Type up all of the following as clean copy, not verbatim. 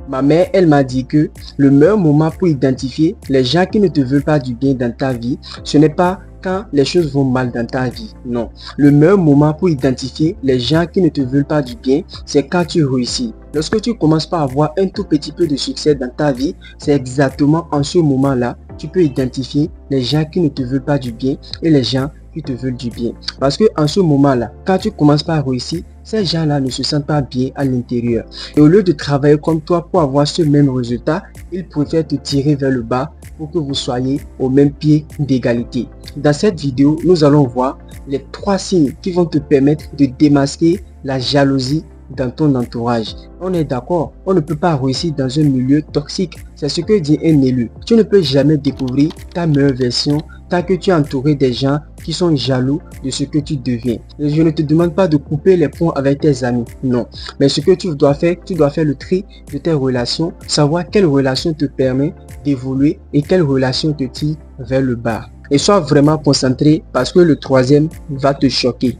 Ma mère, elle m'a dit que le meilleur moment pour identifier les gens qui ne te veulent pas du bien dans ta vie, ce n'est pas quand les choses vont mal dans ta vie. Non. Le meilleur moment pour identifier les gens qui ne te veulent pas du bien, c'est quand tu réussis. Lorsque tu commences par avoir un tout petit peu de succès dans ta vie, c'est exactement en ce moment-là, tu peux identifier les gens qui ne te veulent pas du bien et les gens qui te veulent du bien. Parce que en ce moment-là, quand tu commences par réussir, ces gens-là ne se sentent pas bien à l'intérieur. Et au lieu de travailler comme toi pour avoir ce même résultat, ils préfèrent te tirer vers le bas pour que vous soyez au même pied d'égalité. Dans cette vidéo, nous allons voir les 3 signes qui vont te permettre de démasquer la jalousie dans ton entourage. On est d'accord, on ne peut pas réussir dans un milieu toxique. C'est ce que dit un élu. Tu ne peux jamais découvrir ta meilleure version tant que tu es entouré des gens qui sont jaloux de ce que tu deviens. Et je ne te demande pas de couper les ponts avec tes amis, non. Mais ce que tu dois faire le tri de tes relations, savoir quelle relation te permet d'évoluer et quelle relation te tire vers le bas. Et sois vraiment concentré parce que le troisième va te choquer.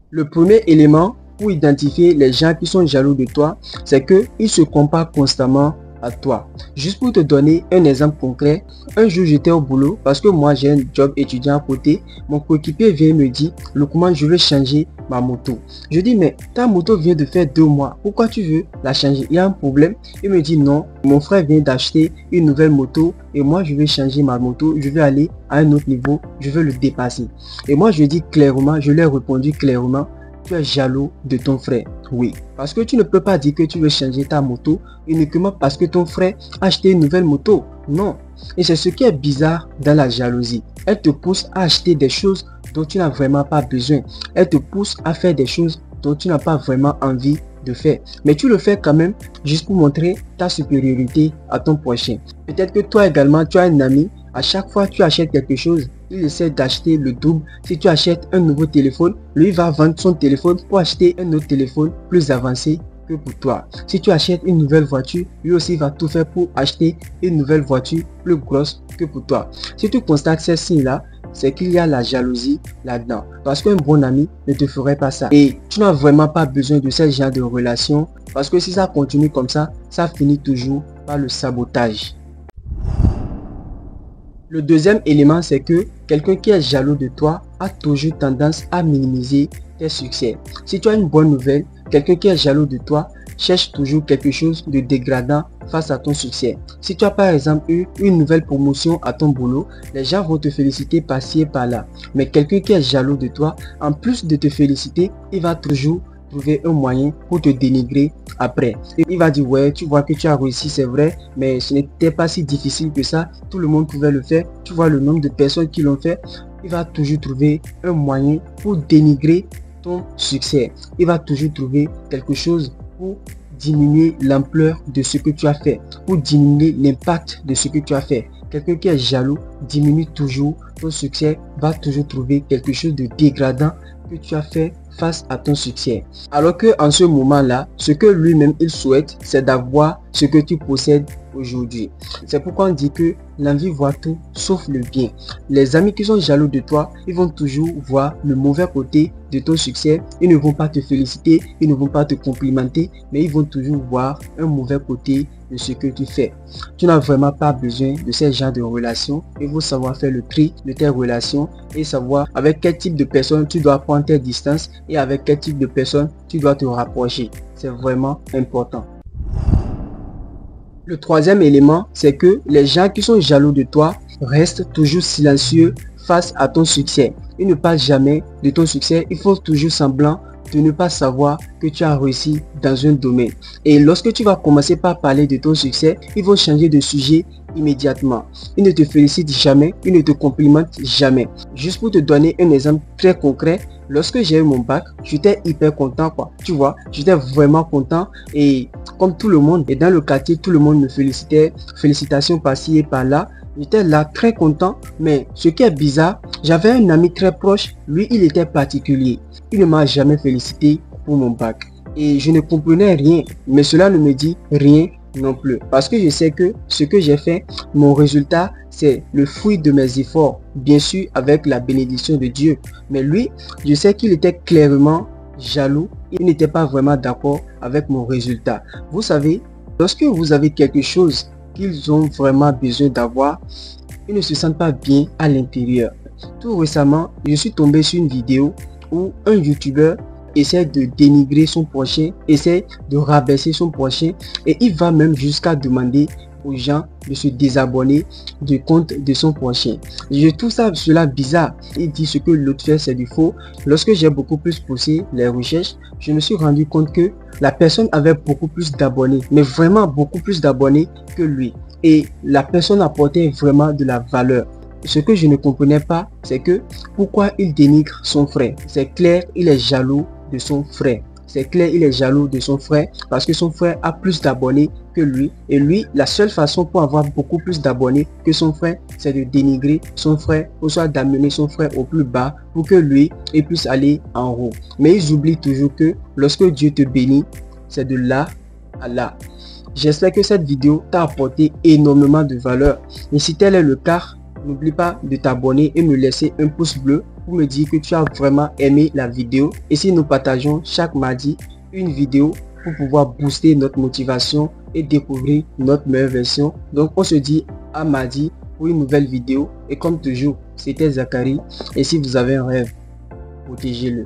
Le premier élément pour identifier les gens qui sont jaloux de toi, c'est qu'ils se comparent constamment à toi. Juste pour te donner un exemple concret, un jour j'étais au boulot parce que moi j'ai un job étudiant à côté. Mon coéquipier vient me dire, comment je veux changer ma moto. Je dis, mais ta moto vient de faire 2 mois, pourquoi tu veux la changer? Il y a un problème? Il me dit non, mon frère vient d'acheter une nouvelle moto et moi je vais changer ma moto, je vais aller à un autre niveau, je veux le dépasser. Et moi je lui dis clairement, je lui ai répondu clairement, tu es jaloux de ton frère. Oui, parce que tu ne peux pas dire que tu veux changer ta moto uniquement parce que ton frère a acheté une nouvelle moto. Non. Et c'est ce qui est bizarre dans la jalousie. Elle te pousse à acheter des choses dont tu n'as vraiment pas besoin. Elle te pousse à faire des choses dont tu n'as pas vraiment envie de faire. Mais tu le fais quand même juste pour montrer ta supériorité à ton prochain. Peut-être que toi également, tu as un ami. À chaque fois que tu achètes quelque chose, il essaie d'acheter le double. Si tu achètes un nouveau téléphone, lui va vendre son téléphone pour acheter un autre téléphone plus avancé que pour toi. Si tu achètes une nouvelle voiture, lui aussi va tout faire pour acheter une nouvelle voiture plus grosse que pour toi. Si tu constates ces signes-là, c'est qu'il y a la jalousie là-dedans. Parce qu'un bon ami ne te ferait pas ça. Et tu n'as vraiment pas besoin de ce genre de relation. Parce que si ça continue comme ça finit toujours par le sabotage. Le deuxième élément, c'est que quelqu'un qui est jaloux de toi a toujours tendance à minimiser tes succès. Si tu as une bonne nouvelle, quelqu'un qui est jaloux de toi cherche toujours quelque chose de dégradant face à ton succès. Si tu as par exemple eu une nouvelle promotion à ton boulot, les gens vont te féliciter par-ci et par-là. Mais quelqu'un qui est jaloux de toi, en plus de te féliciter, il va toujours trouver un moyen pour te dénigrer après. Et il va dire, ouais, tu vois que tu as réussi, c'est vrai, mais ce n'était pas si difficile que ça. Tout le monde pouvait le faire. Tu vois le nombre de personnes qui l'ont fait. Il va toujours trouver un moyen pour dénigrer ton succès. Il va toujours trouver quelque chose pour diminuer l'ampleur de ce que tu as fait, pour diminuer l'impact de ce que tu as fait. Quelqu'un qui est jaloux diminue toujours ton succès, va toujours trouver quelque chose de dégradant que tu as fait face à ton succès. Alors que en ce moment-là, ce que lui-même il souhaite, c'est d'avoir ce que tu possèdes aujourd'hui. C'est pourquoi on dit que l'envie voit tout sauf le bien. Les amis qui sont jaloux de toi, ils vont toujours voir le mauvais côté de ton succès. Ils ne vont pas te féliciter, ils ne vont pas te complimenter, mais ils vont toujours voir un mauvais côté de ce que tu fais. Tu n'as vraiment pas besoin de ce genre de relations. Il faut savoir faire le tri de tes relations et savoir avec quel type de personnes tu dois prendre tes distances et avec quel type de personnes tu dois te rapprocher. C'est vraiment important. Le troisième élément, c'est que les gens qui sont jaloux de toi restent toujours silencieux face à ton succès. Ils ne parlent jamais de ton succès. Ils font toujours semblant de ne pas savoir que tu as réussi dans un domaine. Et lorsque tu vas commencer par parler de ton succès, ils vont changer de sujet immédiatement. Ils ne te félicitent jamais, ils ne te complimentent jamais. Juste pour te donner un exemple très concret, lorsque j'ai eu mon bac, j'étais hyper content quoi. Tu vois, j'étais vraiment content et comme tout le monde, et dans le quartier, tout le monde me félicitait, félicitations par-ci et par-là. J'étais là très content, mais ce qui est bizarre, j'avais un ami très proche, lui il était particulier. Il ne m'a jamais félicité pour mon bac. Et je ne comprenais rien, mais cela ne me dit rien non plus. Parce que je sais que ce que j'ai fait, mon résultat, c'est le fruit de mes efforts. Bien sûr, avec la bénédiction de Dieu. Mais lui, je sais qu'il était clairement jaloux, il n'était pas vraiment d'accord avec mon résultat. Vous savez, lorsque vous avez quelque chose qu'ils ont vraiment besoin d'avoir, ils ne se sentent pas bien à l'intérieur. Tout récemment, je suis tombé sur une vidéo où un youtubeur essaie de dénigrer son prochain, essaie de rabaisser son prochain et il va même jusqu'à demander aux gens de se désabonner du compte de son prochain. Je trouve cela bizarre. Il dit ce que l'autre fait c'est du faux. Lorsque j'ai beaucoup plus poussé les recherches, je me suis rendu compte que la personne avait beaucoup plus d'abonnés, mais vraiment beaucoup plus d'abonnés que lui. Et la personne apportait vraiment de la valeur. Ce que je ne comprenais pas, c'est que pourquoi il dénigre son frère. C'est clair, il est jaloux de son frère. C'est clair, il est jaloux de son frère parce que son frère a plus d'abonnés que lui. Et lui, la seule façon pour avoir beaucoup plus d'abonnés que son frère, c'est de dénigrer son frère ou soit d'amener son frère au plus bas pour que lui il puisse aller en haut. Mais ils oublient toujours que lorsque Dieu te bénit, c'est de là à là. J'espère que cette vidéo t'a apporté énormément de valeur. Et si tel est le cas, n'oublie pas de t'abonner et me laisser un pouce bleu pour me dire que tu as vraiment aimé la vidéo. Et si nous partageons chaque mardi une vidéo pour pouvoir booster notre motivation et découvrir notre meilleure version. Donc on se dit à mardi pour une nouvelle vidéo. Et comme toujours, c'était Zachary. Et si vous avez un rêve, protégez-le.